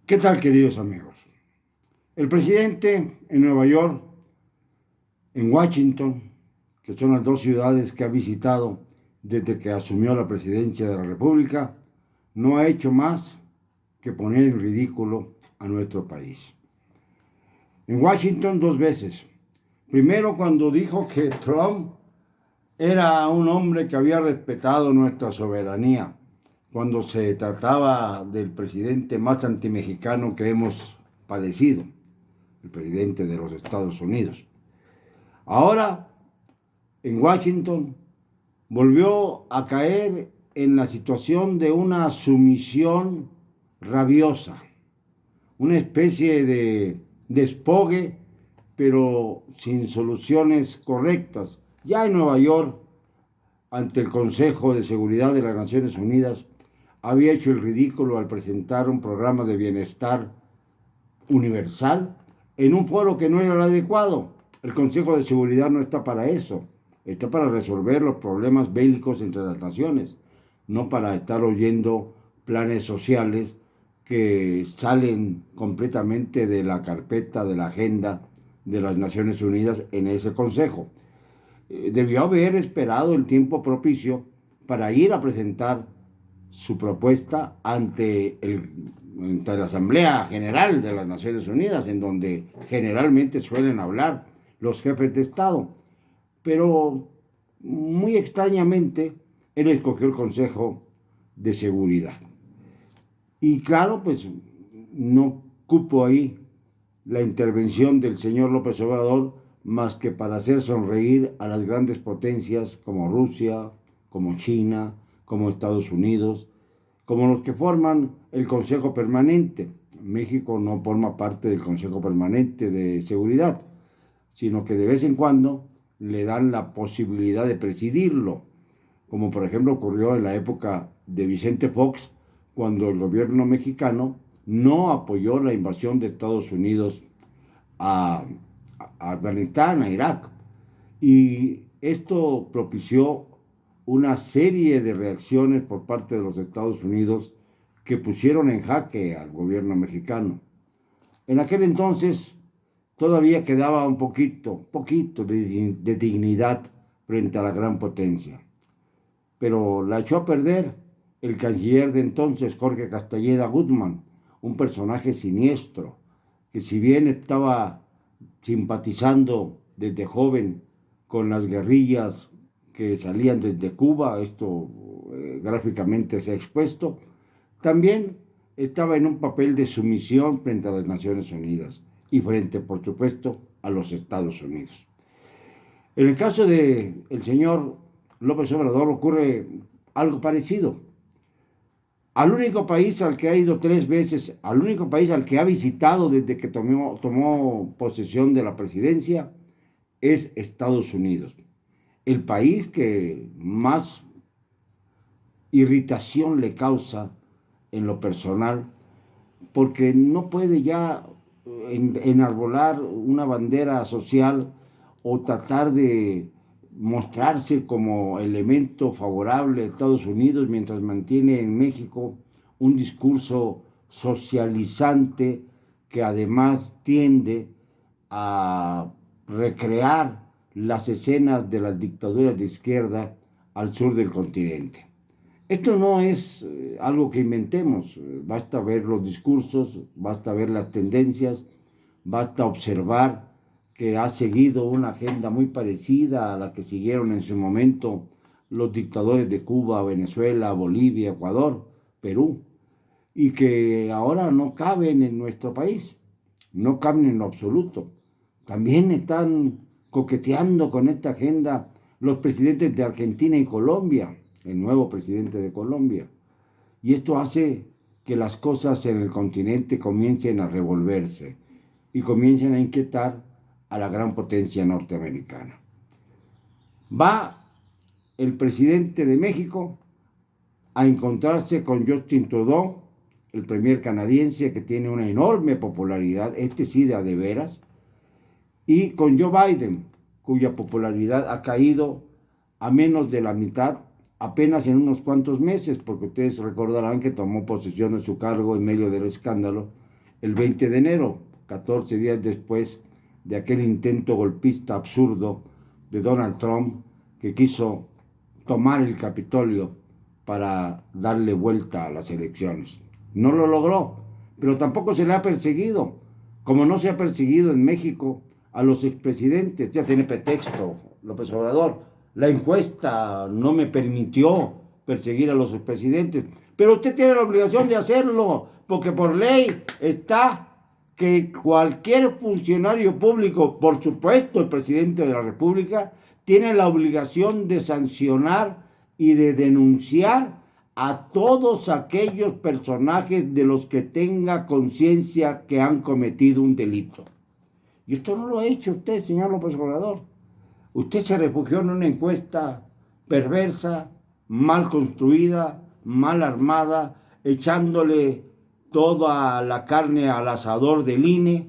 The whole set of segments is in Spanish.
¿Qué tal, queridos amigos? El presidente en Nueva York, en Washington, que son las dos ciudades que ha visitado desde que asumió la presidencia de la República, no ha hecho más que poner en ridículo a nuestro país. En Washington dos veces. Primero cuando dijo que Trump era un hombre que había respetado nuestra soberanía, cuando se trataba del presidente más antimexicano que hemos padecido, el presidente de los Estados Unidos. Ahora, en Washington, volvió a caer en la situación de una sumisión rabiosa, una especie de despogue, pero sin soluciones correctas. Ya en Nueva York, ante el Consejo de Seguridad de las Naciones Unidas, había hecho el ridículo al presentar un programa de bienestar universal en un foro que no era el adecuado. El Consejo de Seguridad no está para eso, está para resolver los problemas bélicos entre las naciones, no para estar oyendo planes sociales que salen completamente de la carpeta, de la agenda de las Naciones Unidas en ese Consejo. Debió haber esperado el tiempo propicio para ir a presentar su propuesta ante la Asamblea General de las Naciones Unidas, en donde generalmente suelen hablar los jefes de Estado. Pero muy extrañamente, él escogió el Consejo de Seguridad. Y claro, pues no cupo ahí la intervención del señor López Obrador más que para hacer sonreír a las grandes potencias como Rusia, como China, como Estados Unidos, como los que forman el Consejo Permanente. México no forma parte del Consejo Permanente de Seguridad, sino que de vez en cuando le dan la posibilidad de presidirlo, como por ejemplo ocurrió en la época de Vicente Fox, cuando el gobierno mexicano no apoyó la invasión de Estados Unidos a Afganistán, a Irak. Y esto propició una serie de reacciones por parte de los Estados Unidos que pusieron en jaque al gobierno mexicano. En aquel entonces todavía quedaba un poquito de dignidad frente a la gran potencia. Pero la echó a perder el canciller de entonces, Jorge Castañeda Guzmán, un personaje siniestro, que si bien estaba simpatizando desde joven con las guerrillas que salían desde Cuba, esto gráficamente se ha expuesto, también estaba en un papel de sumisión frente a las Naciones Unidas y frente, por supuesto, a los Estados Unidos. En el caso del señor López Obrador ocurre algo parecido. Al único país al que ha ido 3 veces, al único país al que ha visitado desde que tomó posesión de la presidencia, es Estados Unidos. El país que más irritación le causa en lo personal, porque no puede ya enarbolar una bandera social o tratar de mostrarse como elemento favorable a Estados Unidos mientras mantiene en México un discurso socializante que además tiende a recrear las escenas de las dictaduras de izquierda al sur del continente. Esto no es algo que inventemos, basta ver los discursos, basta ver las tendencias, basta observar que ha seguido una agenda muy parecida a la que siguieron en su momento los dictadores de Cuba, Venezuela, Bolivia, Ecuador, Perú, y que ahora no caben en nuestro país, no caben en lo absoluto. También están coqueteando con esta agenda los presidentes de Argentina y Colombia, el nuevo presidente de Colombia. Y esto hace que las cosas en el continente comiencen a revolverse y comiencen a inquietar a la gran potencia norteamericana. Va el presidente de México a encontrarse con Justin Trudeau, el premier canadiense que tiene una enorme popularidad, sí de veras, y con Joe Biden, cuya popularidad ha caído a menos de la mitad apenas en unos cuantos meses, porque ustedes recordarán que tomó posesión de su cargo en medio del escándalo el 20 de enero, 14 días después de aquel intento golpista absurdo de Donald Trump, que quiso tomar el Capitolio para darle vuelta a las elecciones. No lo logró, pero tampoco se le ha perseguido, como no se ha perseguido en México a los expresidentes. Ya tiene pretexto López Obrador. La encuesta no me permitió perseguir a los expresidentes, pero usted tiene la obligación de hacerlo, porque por ley está que cualquier funcionario público, por supuesto el presidente de la República, tiene la obligación de sancionar y de denunciar a todos aquellos personajes de los que tenga conciencia que han cometido un delito. Y esto no lo ha hecho usted, señor López Obrador. Usted se refugió en una encuesta perversa, mal construida, mal armada, echándole toda la carne al asador del INE,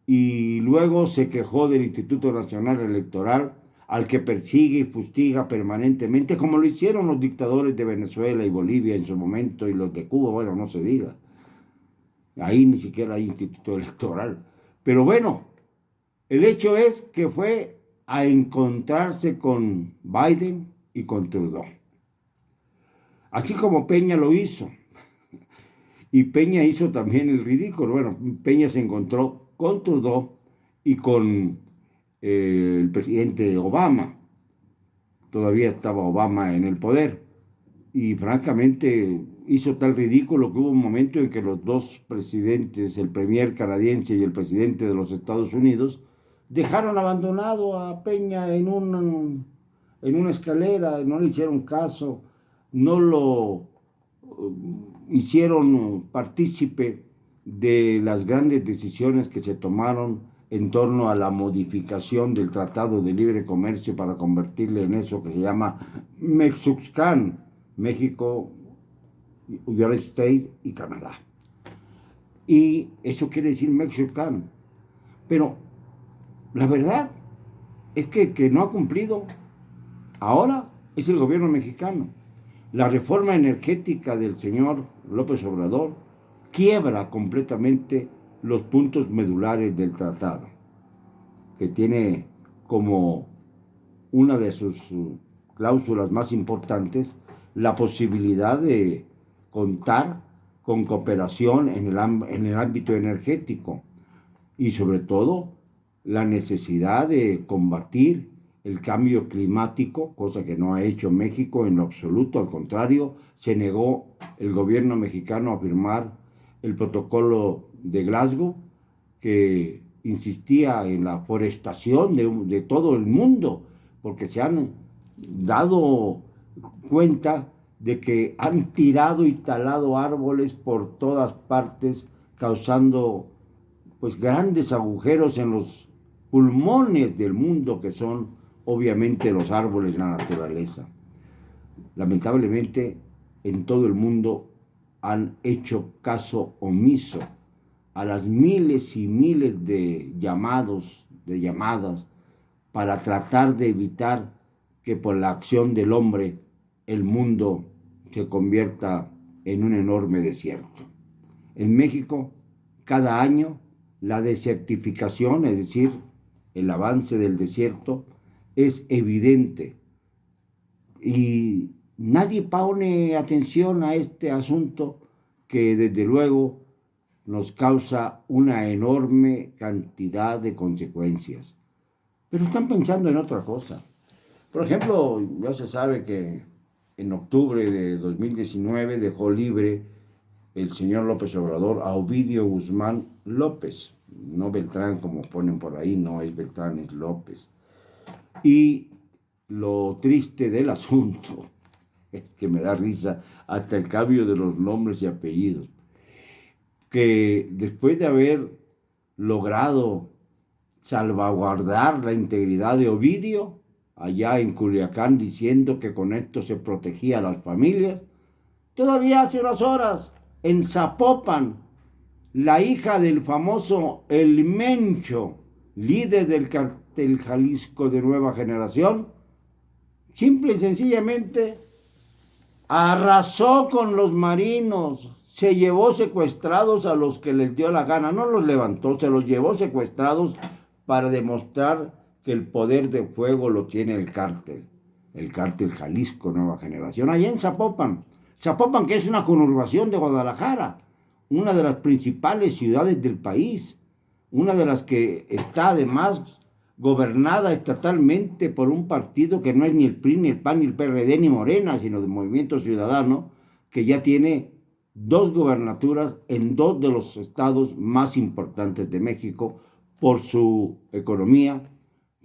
y luego se quejó del Instituto Nacional Electoral, al que persigue y fustiga permanentemente, como lo hicieron los dictadores de Venezuela y Bolivia en su momento, y los de Cuba, bueno, no se diga. Ahí ni siquiera hay Instituto Electoral. Pero bueno, el hecho es que fue a encontrarse con Biden y con Trudeau. Así como Peña lo hizo. Y Peña hizo también el ridículo. Bueno, Peña se encontró con Trudeau y con el presidente Obama. Todavía estaba Obama en el poder. Y francamente hizo tal ridículo que hubo un momento en que los dos presidentes, el premier canadiense y el presidente de los Estados Unidos, dejaron abandonado a Peña en una escalera, no le hicieron caso, no lo hicieron partícipe de las grandes decisiones que se tomaron en torno a la modificación del Tratado de Libre Comercio para convertirle en eso que se llama Mexuxcan, México, United States y Canadá. Y eso quiere decir Mexuxcan. Pero la verdad es que no ha cumplido. Ahora es el gobierno mexicano. La reforma energética del señor López Obrador quiebra completamente los puntos medulares del tratado, que tiene como una de sus cláusulas más importantes la posibilidad de contar con cooperación en el ámbito energético y sobre todo la necesidad de combatir el cambio climático, cosa que no ha hecho México en lo absoluto. Al contrario, se negó el gobierno mexicano a firmar el protocolo de Glasgow, que insistía en la forestación de todo el mundo, porque se han dado cuenta de que han tirado y talado árboles por todas partes, causando pues grandes agujeros en los pulmones del mundo, que son obviamente los árboles, la naturaleza. Lamentablemente, en todo el mundo han hecho caso omiso a las miles y miles de llamadas para tratar de evitar que por la acción del hombre el mundo se convierta en un enorme desierto. En México, cada año, la desertificación, es decir, el avance del desierto, es evidente. Y nadie pone atención a este asunto que desde luego nos causa una enorme cantidad de consecuencias. Pero están pensando en otra cosa. Por ejemplo, ya se sabe que en octubre de 2019 dejó libre el señor López Obrador a Ovidio Guzmán López, no Beltrán como ponen por ahí, no es Beltrán, es López. Y lo triste del asunto es que me da risa hasta el cambio de los nombres y apellidos, que después de haber logrado salvaguardar la integridad de Ovidio, allá en Culiacán, diciendo que con esto se protegía a las familias, todavía hace unas horas, en Zapopan, la hija del famoso El Mencho, líder del cartel Jalisco de Nueva Generación, simple y sencillamente arrasó con los marinos, se llevó secuestrados a los que les dio la gana, no los levantó, se los llevó secuestrados para demostrar que el poder de fuego lo tiene el cártel Jalisco Nueva Generación, allá en Zapopan. Zapopan, que es una conurbación de Guadalajara, una de las principales ciudades del país, una de las que está además gobernada estatalmente por un partido que no es ni el PRI, ni el PAN, ni el PRD, ni Morena, sino del Movimiento Ciudadano, que ya tiene 2 gobernaturas en 2 de los estados más importantes de México por su economía,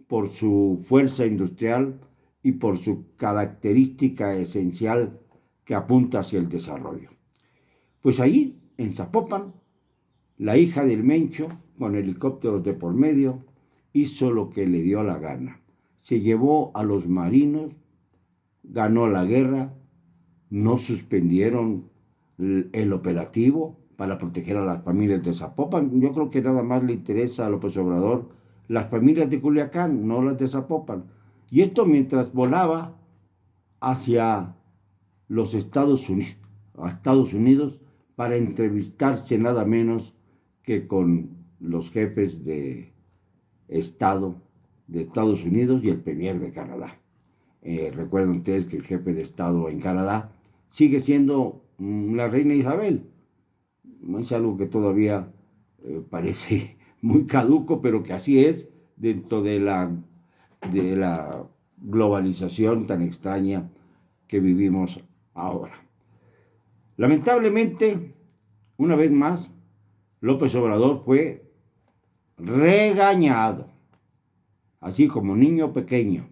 por su fuerza industrial y por su característica esencial que apunta hacia el desarrollo. Pues ahí, en Zapopan, la hija del Mencho, con helicópteros de por medio, hizo lo que le dio la gana. Se llevó a los marinos, ganó la guerra, no suspendieron el operativo para proteger a las familias de Zapopan. Yo creo que nada más le interesa a López Obrador las familias de Culiacán, no las de Zapopan. Y esto mientras volaba hacia los Estados Unidos para entrevistarse nada menos que con los jefes de Estado de Estados Unidos y el Premier de Canadá. Recuerden ustedes que el jefe de Estado en Canadá sigue siendo la reina Isabel. Es algo que todavía parece muy caduco, pero que así es dentro de la globalización tan extraña que vivimos ahora. Lamentablemente, una vez más, López Obrador fue regañado, así como niño pequeño,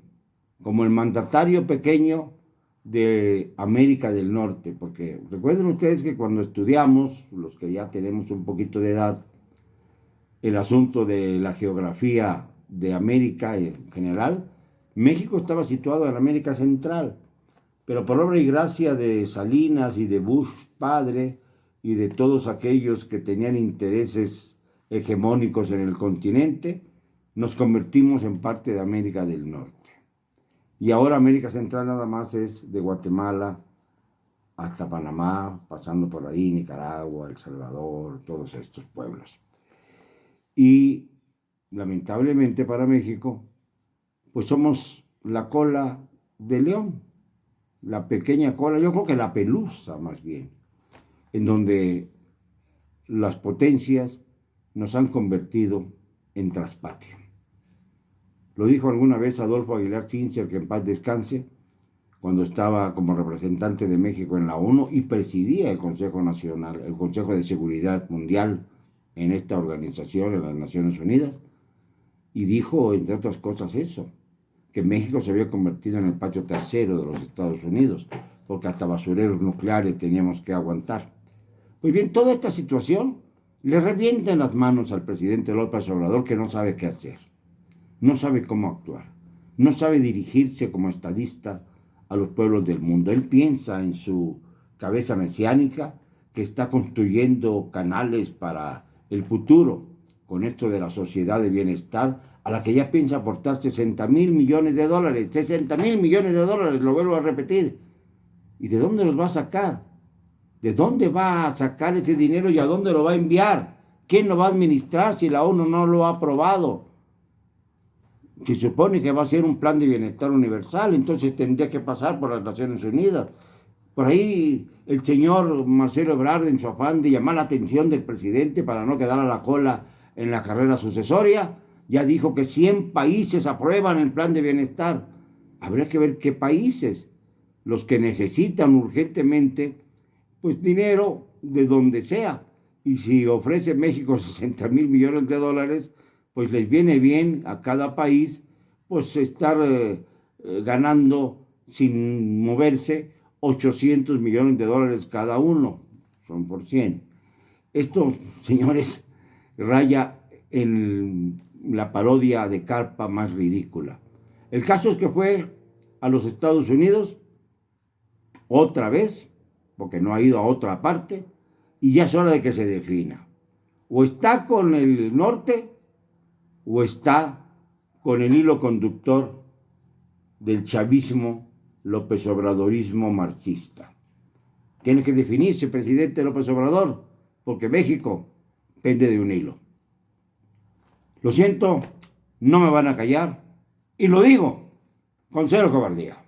como el mandatario pequeño de América del Norte, porque recuerden ustedes que cuando estudiamos, los que ya tenemos un poquito de edad, el asunto de la geografía de América en general, México estaba situado en América Central, pero por obra y gracia de Salinas y de Bush padre y de todos aquellos que tenían intereses hegemónicos en el continente, nos convertimos en parte de América del Norte. Y ahora América Central nada más es de Guatemala hasta Panamá, pasando por ahí, Nicaragua, El Salvador, todos estos pueblos. Y lamentablemente para México, pues somos la cola de león, la pequeña cola, yo creo que la pelusa más bien, en donde las potencias nos han convertido en traspatio. Lo dijo alguna vez Adolfo Aguilar Sincer, que en paz descanse, cuando estaba como representante de México en la ONU y presidía el Consejo Nacional, el Consejo de Seguridad Mundial en esta organización, en las Naciones Unidas, y dijo, entre otras cosas, eso, que México se había convertido en el patio trasero de los Estados Unidos, porque hasta basureros nucleares teníamos que aguantar. Pues bien, toda esta situación le revienta en las manos al presidente López Obrador, que no sabe qué hacer, no sabe cómo actuar, no sabe dirigirse como estadista a los pueblos del mundo. Él piensa en su cabeza mesiánica que está construyendo canales para el futuro, con esto de la sociedad de bienestar, a la que ya piensa aportar 60,000 millones de dólares, 60,000 millones de dólares, lo vuelvo a repetir. ¿Y de dónde los va a sacar? ¿De dónde va a sacar ese dinero y a dónde lo va a enviar? ¿Quién lo va a administrar si la ONU no lo ha aprobado? Se supone que va a ser un plan de bienestar universal, entonces tendría que pasar por las Naciones Unidas. Por ahí el señor Marcelo Ebrard, en su afán de llamar la atención del presidente para no quedar a la cola en la carrera sucesoria, ya dijo que 100 países aprueban el plan de bienestar. Habría que ver qué países, los que necesitan urgentemente, pues dinero de donde sea. Y si ofrece México 60,000 millones de dólares, pues les viene bien a cada país pues estar ganando sin moverse 800 millones de dólares cada uno, son por 100. Esto, señores, raya en la parodia de carpa más ridícula. El caso es que fue a los Estados Unidos otra vez, porque no ha ido a otra parte, y ya es hora de que se defina. O está con el norte, o está con el hilo conductor del chavismo, López Obradorismo marxista. Tiene que definirse, presidente López Obrador, porque México pende de un hilo. Lo siento, no me van a callar, y lo digo con cero cobardía.